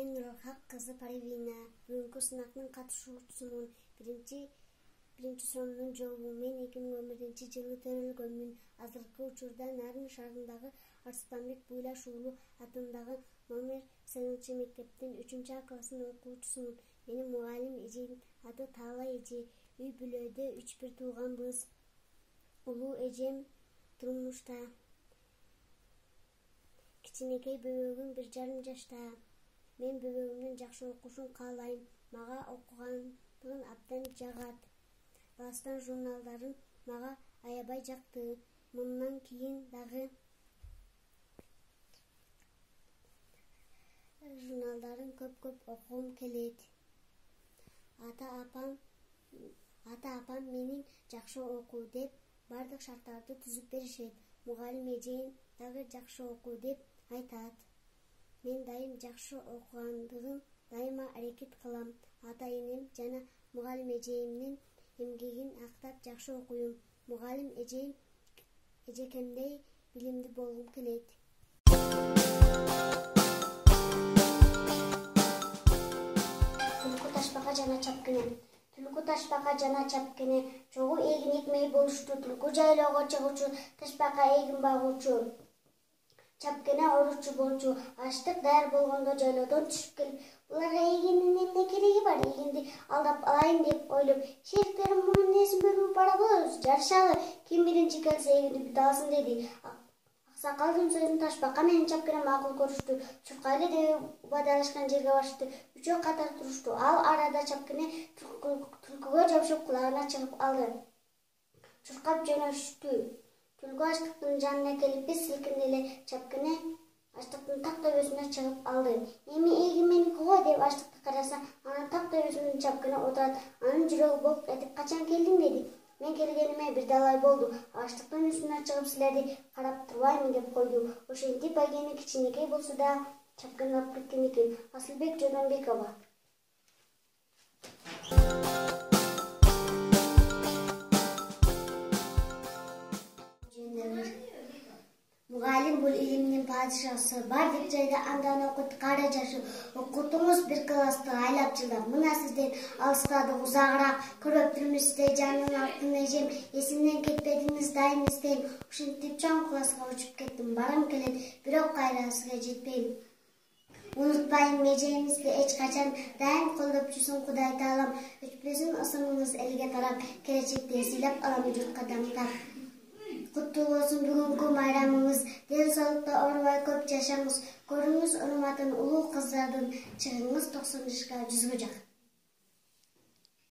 Мен Нурхак кызы Парвина. Бүгүнкү сынактын катышуучусумун. Биринчи суроонун жообу: мен 2011-жылы төрөлгөнмүн. Азыркы учурда Нарын шаарындагы Арыстанбек Буйлаш уулу атындагы номер 8 мектептин 3 классын окуучусумун. Менин мугалим эжем аты Таала эже. Үй бүлөдө 3 тууганбыз. Улуу эжем турмушта. Кичинекей бөбөгүм 1,5 жашта. Мен бөбөгүмдүн жакшы окушун каалайм. Мага окугандыгын абдан жагат. Дагыстан журналдарын мага аябай жакты. Мындан кийин дагы журналдарын көп окугум келет. Ата-апам менин жакшы оку деп бардык шарттарды түзүп беришет. Мугалим эжем дагы жакшы оку деп айтат. Мен дайым жакшы окугандыгын дайыма аракет кылам. Ата-энем жана мугалим эжемдин эмгегин актап жакшы окуйм. Мугалим эжекемдей билимдүү болгум келет. Түлкү ташбака жана чапкене. Түлкү ташбака жана чапкене чогуу эгин экмей болушту. Түлкү жайлоого чыгуучу, ташбака эгин багуучу, чапкене оручу болчу. Аштык даяр болгондо жайлоодон түшүп келип, буларга эгиндин эмне кереги бар, эгинди алдап алайын деп ойлоп, шериктерим мунун несин бөлүп бара болобуз, жарышалы, ким биринчи келсе эгинди бүт алсын деди. Аксакалдын сөзүн ташбака менен чапкене макул көрүштү. Чуркайлы деп убадалашкан жерге барышты. Үчөө катар турушту. Ал арада чапкене түлкүгө жабышып кулагына чыгып алды. Чуркап жөнөштү. Түлкү аштыктын жанына келип биз силкинди эле чапкене аштыктын так төбөсүнө чыгып алды. Эми эгин меники го деп аштыкты караса, анын так төбөсүндө чапкене отурат. Анын жүрөгү болуп кетип, качан келдиң деди. Мен келгениме 1 ай болду. Аштыктын үстүнө чыгып силерди карап турбаймын деп койду. Ошентип байгени кичинекей болсо да чапкене алып кеткен экен. Асылбек Жодонбекова. Мугалим бул илимдин падышасы. Бардык жайда андан окут, кара жашы. Окутуңуз 1 классты айлап жылдап. Мына сизден алыстадык узагыраак. Көрөптүрмүз сизди жанын артын эжем. Эсимден кетпедиңиз, дайым эстейм. Ушинтип чоң класска учуп кеттим. Барам келет, бирок кайра сизге жетпейм. Унутпайм эжеңизди эч качан. Дайым колдоп жүрсүн Кудай таалам. Өчпөсүн ысымыңыз элге тарап. Келечекте сыйлап алам журтка дамтап. Куттуу болсун бүгүнкү майрамыңыз. Ден соолукта оорубай көп жашаңыз. Көрүңүз урматын улуу кыздардын. Чыгыңыз 90 жашка 100 жак.